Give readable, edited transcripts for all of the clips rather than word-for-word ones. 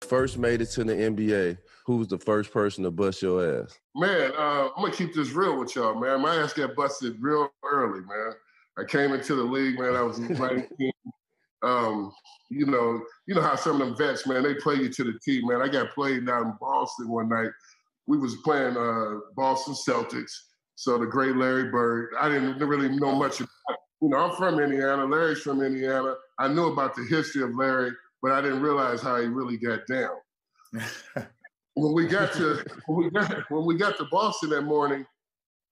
first made it to the NBA, who was the first person to bust your ass? Man, I'm going to keep this real with y'all, man. My ass got busted real early, man. I came into the league, man. I was 19. You know how some of them vets, man, they play you to the T, man. I got played down in Boston one night. We was playing Boston Celtics. So the great Larry Bird. I didn't really know much about it. You know, I'm from Indiana. Larry's from Indiana. I knew about the history of Larry, but I didn't realize how he really got down. When we got to Boston that morning,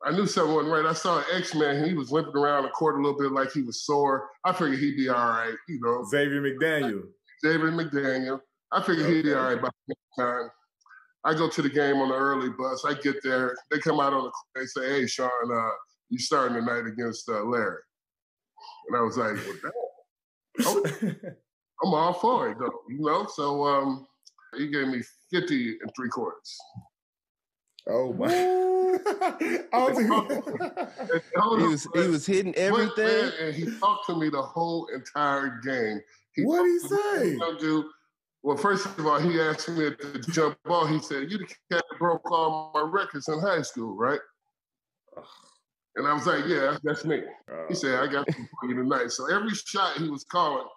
I knew something wasn't right. I saw an X-Man. He was limping around the court a little bit like he was sore. I figured he'd be all right, you know. Xavier McDaniel. I figured he'd be all right by the time. I go to the game on the early bus. I get there. They come out on the court. They say, "Hey, Sean, you starting tonight against Larry." And I was like, well, damn. I'm all for it, though, you know? So he gave me 50 3/4. Oh, my. He was hitting everything. Man, and he talked to me the whole entire game. What did he say? Well, first of all, he asked me at the jump ball. He said, "You the cat that broke all my records in high school, right?" And I was like, "Yeah, that's me." He said, "I got something for you tonight." So every shot he was calling,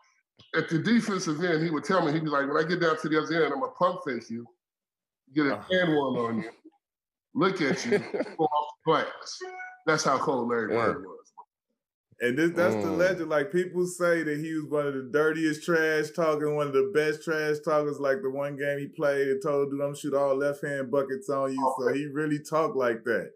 at the defensive end, he would tell me, he'd be like, "When I get down to the other end, I'm going to pump fake you, get an and one on you, look at you, go off the glass." That's how cold Larry Bird was. And that's the legend. Like, people say that he was one of the dirtiest trash talkers, one of the best trash talkers. Like the one game he played and told dude, "I'm gonna shoot all left-hand buckets on you." So he really talked like that.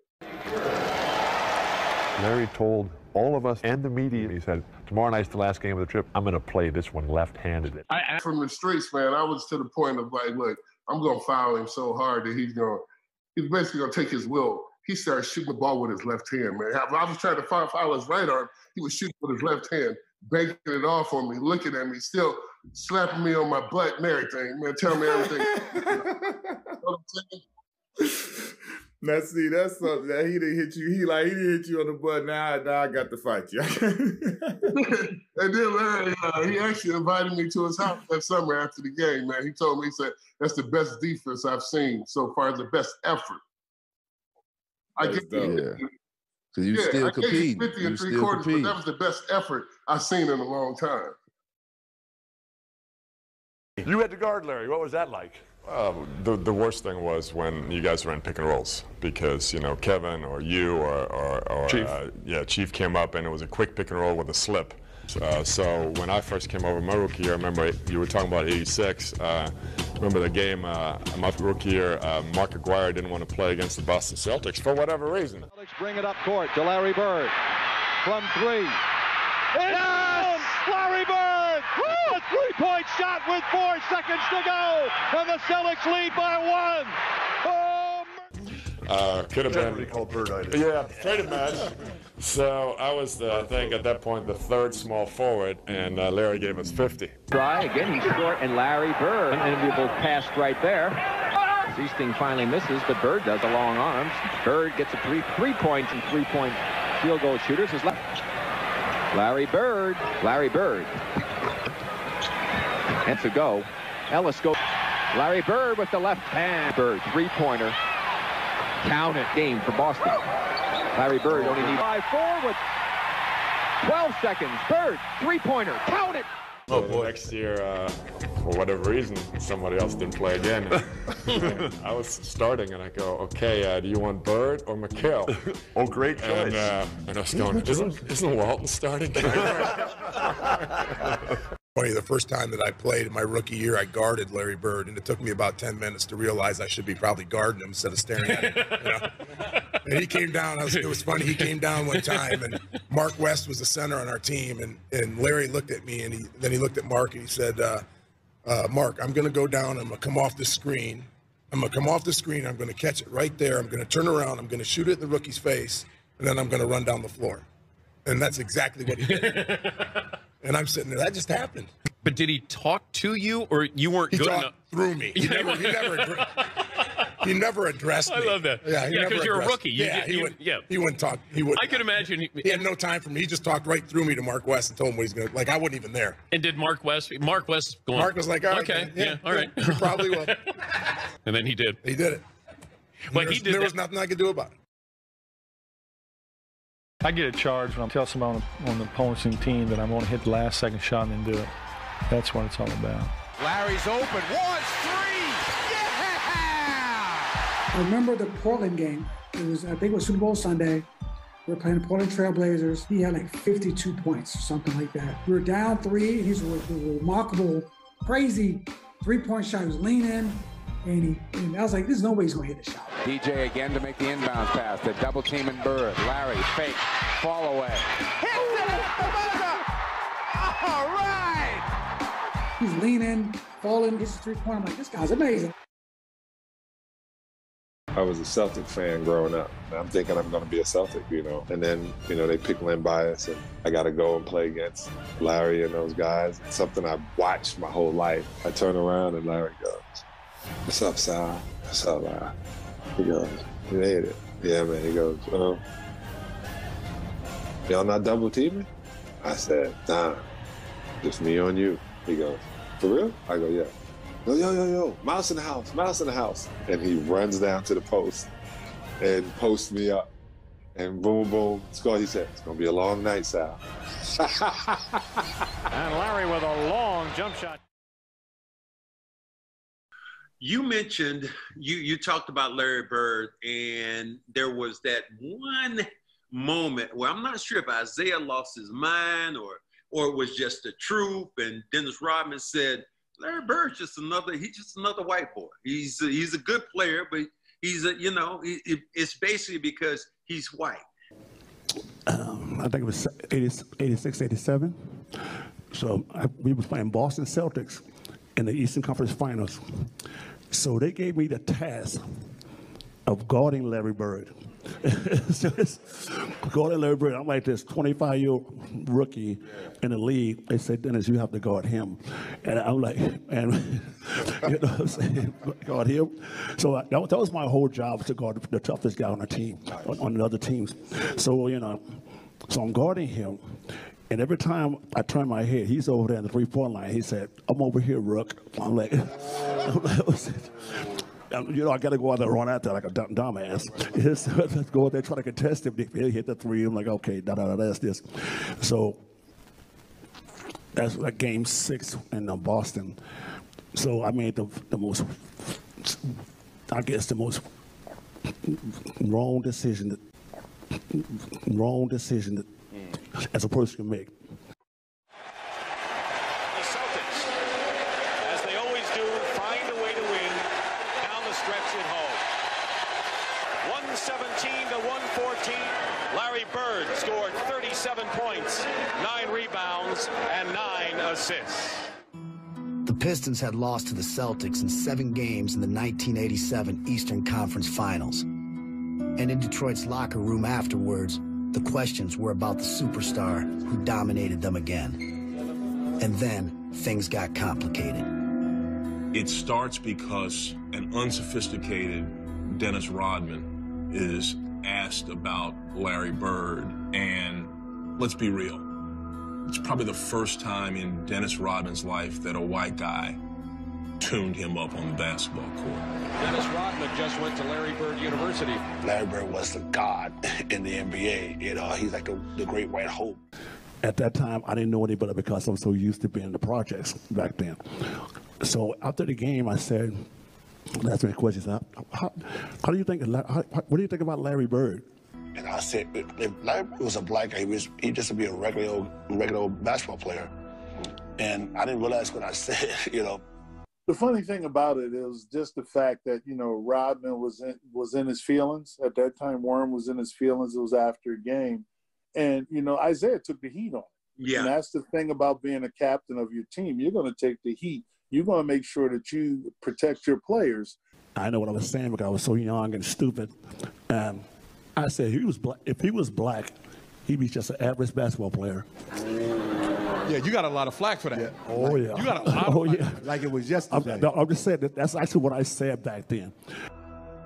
Larry told all of us and the media, he said, "Tomorrow night's the last game of the trip. I'm going to play this one left-handed." From the streets, man, I was to the point of like, look, I'm going to foul him so hard that he's basically going to take his will. He started shooting the ball with his left hand, man. I was trying to foul his right arm. He was shooting with his left hand, banking it off on me, looking at me, still slapping me on my butt and everything, man, telling me everything. Now, see, that's something that he didn't hit you. He didn't hit you on the butt. Now I got to fight you. And then Larry, he actually invited me to his house that summer after the game, man. He told me, he said, "That's the best defense I've seen so far. It's the best effort." Because you still compete. 50 3/4, but that was the best effort I've seen in a long time. You had to guard Larry. What was that like? The worst thing was when you guys ran pick and rolls because, you know, Kevin or you or Chief. Chief came up and it was a quick pick and roll with a slip. So when I first came over my rookie year, I remember you were talking about '86. Remember the game, my rookie year, Mark Aguirre didn't want to play against the Boston Celtics for whatever reason. Celtics bring it up court to Larry Bird from three. Yes! Larry Bird! Woo! A three-point shot with 4 seconds to go, and the Celtics lead by 1. Could have been called Bird-itis. Yeah, traded match. So I was, I think, at that point, the third small forward, and Larry gave us 50. Try again. He's short, and Larry Bird, an enviable pass right there. Easting finally misses, but Bird does the long arms. Bird gets a three points and 3-point field goal shooters. His left. Larry Bird. And to go. Ellis goes. Larry Bird with the left hand. Bird, three-pointer. Count it. Game for Boston. Larry Bird only needs 5-4 with 12 seconds. Bird, three-pointer. Count it. Oh, boy. Next year, for whatever reason, somebody else didn't play again. I was starting, and I go, "Okay, do you want Bird or McHale?" Oh, great choice. And I was going, isn't Walton starting? Funny, the first time that I played in my rookie year, I guarded Larry Bird, and it took me about 10 minutes to realize I should be probably guarding him instead of staring at him. You know? And he came down. It was funny. He came down one time, and Mark West was the center on our team, and Larry looked at me, and then he looked at Mark, and he said, "Mark, I'm going to go down. I'm going to come off the screen. I'm going to catch it right there. I'm going to turn around. I'm going to shoot it in the rookie's face, and then I'm going to run down the floor." And that's exactly what he did. And I'm sitting there. That just happened. But did he talk to you, or you weren't good enough? He talked through me. He never agreed. he never addressed me. I love that. Yeah, because you're a rookie. He wouldn't talk. I could imagine. He had no time for me. He just talked right through me to Mark West and told him what he's going to. Like, I wasn't even there. And did Mark West going? Mark was like, all right, okay, man. all right. You probably will. And then he did. He did it. But there was nothing I could do about it. I get a charge when I tell somebody on the opposing team that I'm going to hit the last second shot and then do it. That's what it's all about. Larry's open. 1, 3. Yeah! I remember the Portland game. It was, I think it was Super Bowl Sunday. We were playing the Portland Trail Blazers. He had like 52 points or something like that. We were down 3, and he's a remarkable, crazy three-point shot. He was leaning, and I was like, there's no way he's going to hit the shot. DJ again to make the inbounds pass. The double team and Bird. Larry, fake, fall away. Hits it at the buzzer! All right! He's leaning, falling, hits the three-point. I'm like, this guy's amazing. I was a Celtic fan growing up. I'm thinking I'm going to be a Celtic, And then, they pick Len Bias, and I got to go and play against Larry and those guys. It's something I've watched my whole life. I turn around and Larry goes, "What's up, Sal? What's up, Larry?" He goes, "You made it." "Yeah, man." He goes, "Y'all not double teaming?" I said, "Nah, just me on you." He goes, "For real?" I go, "Yeah." Yo, mouse in the house. And he runs down to the post and posts me up. And boom, score. He said, "It's going to be a long night, Sal." And Larry with a long jump shot. You mentioned, you talked about Larry Bird, and there was that one moment where I'm not sure if Isaiah lost his mind or it was just the truth. And Dennis Rodman said, Larry Bird's just another white boy. He's a good player, but he's it's basically because he's white. I think it was 86, 87. So we were playing Boston Celtics in the Eastern Conference Finals. So they gave me the task of guarding Larry Bird. Guarding Larry Bird. I'm like this 25-year-old rookie in the league. They said, "Dennis, you have to guard him." And I'm like, what I'm saying, guard him. So that was my whole job, to guard the toughest guy on the team, on the other teams. So, so I'm guarding him. And every time I turn my head, he's over there in the three-point line. He said, "I'm over here, Rook." I'm like, I got to go out there and run out there like a dumbass. Let's go out there, try to contest him. He'll hit the three. I'm like, okay, that's this. So that's like game 6 in Boston. So I made the most wrong decision that as a person can make. The Celtics, as they always do, find a way to win down the stretch at home. 117 to 114. Larry Bird scored 37 points, 9 rebounds, and 9 assists. The Pistons had lost to the Celtics in 7 games in the 1987 Eastern Conference Finals. And in Detroit's locker room afterwards, the questions were about the superstar who dominated them again. And then things got complicated. It starts because an unsophisticated Dennis Rodman is asked about Larry Bird, and let's be real, it's probably the first time in Dennis Rodman's life that a white guy tuned him up on the basketball court. Dennis Rodman just went to Larry Bird University. Larry Bird was the god in the NBA. He's like the great white hope. At that time, I didn't know any better because I'm so used to being in the projects back then. So after the game, I said, asked me questions. How do you think? What do you think about Larry Bird? And I said, if Larry was a black guy, he just would be a regular old basketball player. And I didn't realize what I said. The funny thing about it is just the fact that, Rodman was in his feelings. At that time, Worm was in his feelings. It was after a game. And, Isaiah took the heat on it. Yeah. And that's the thing about being a captain of your team. You're going to take the heat. You're going to make sure that you protect your players. I know what I was saying because I was so young and stupid. I said if he was black, he'd be just an average basketball player. Yeah, you got a lot of flack for that. Yeah. Oh, yeah. You got a lot of flack. Yeah. Like it was yesterday. I'm just saying that's actually what I said back then.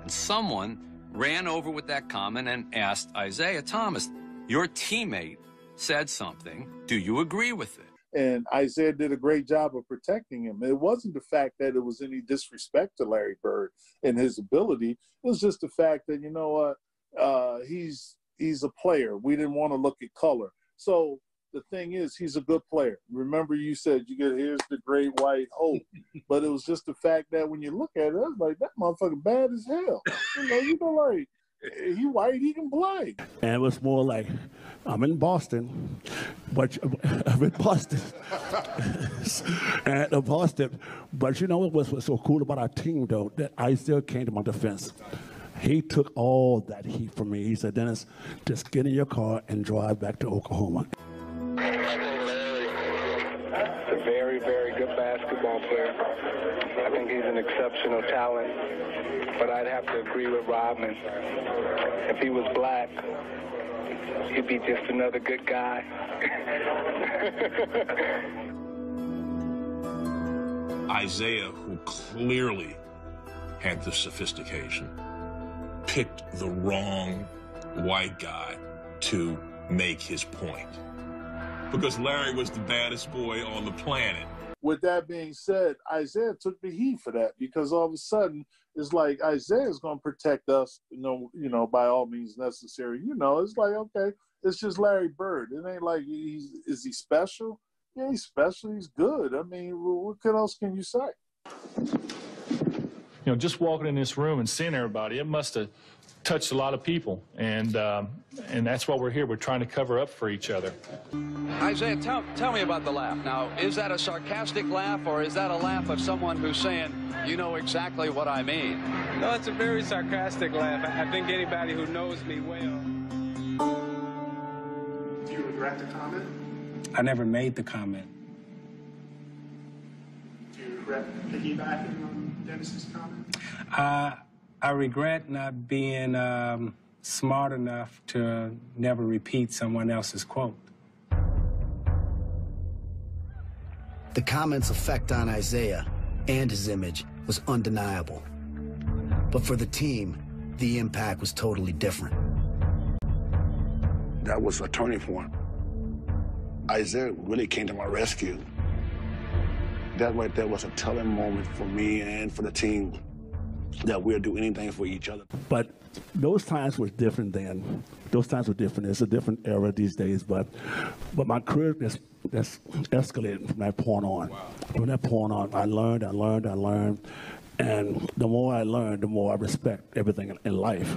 And someone ran over with that comment and asked Isaiah Thomas, your teammate said something. Do you agree with it? And Isaiah did a great job of protecting him. It wasn't the fact that it was any disrespect to Larry Bird and his ability. It was just the fact that, you know what, he's a player. We didn't want to look at color. So the thing is, he's a good player. Remember, you said here's the great white hope. But it was just the fact that when you look at it, it's like, that motherfucker bad as hell. You know, like, he white, he can play. And it was more like, I'm in Boston, but I'm in Boston. And Boston. But you know what was so cool about our team, though, that Isaiah came to my defense. He took all that heat from me. He said, Dennis, just get in your car and drive back to Oklahoma. A very, very good basketball player. I think he's an exceptional talent. But I'd have to agree with Rodman. If he was black, he'd be just another good guy. Isaiah, who clearly had the sophistication, picked the wrong white guy to make his point. Because Larry was the baddest boy on the planet. With that being said, Isaiah took the heat for that because all of a sudden it's like Isaiah's going to protect us, you know, by all means necessary. You know, it's like, okay, it's just Larry Bird. It ain't like is he special? Yeah, he's special. He's good. I mean, what else can you say? You know, just walking in this room and seeing everybody, it must have touched a lot of people, and that's why we're here. We're trying to cover up for each other. Isaiah, tell me about the laugh. Now, is that a sarcastic laugh, or is that a laugh of someone who's saying, you know exactly what I mean? No, it's a very sarcastic laugh. I think anybody who knows me well. Do you regret the comment? I never made the comment. Do you regret piggybacking on Dennis's comment? I regret not being smart enough to never repeat someone else's quote. The comment's effect on Isaiah and his image was undeniable. But for the team, the impact was totally different. That was a turning point. Isaiah really came to my rescue. That right there was a telling moment for me and for the team that we'll do anything for each other. But those times were different then. Those times were different. It's a different era these days. But my career that's escalated from that point on. Wow. From that point on, I learned. And the more I learned, the more I respect everything in life.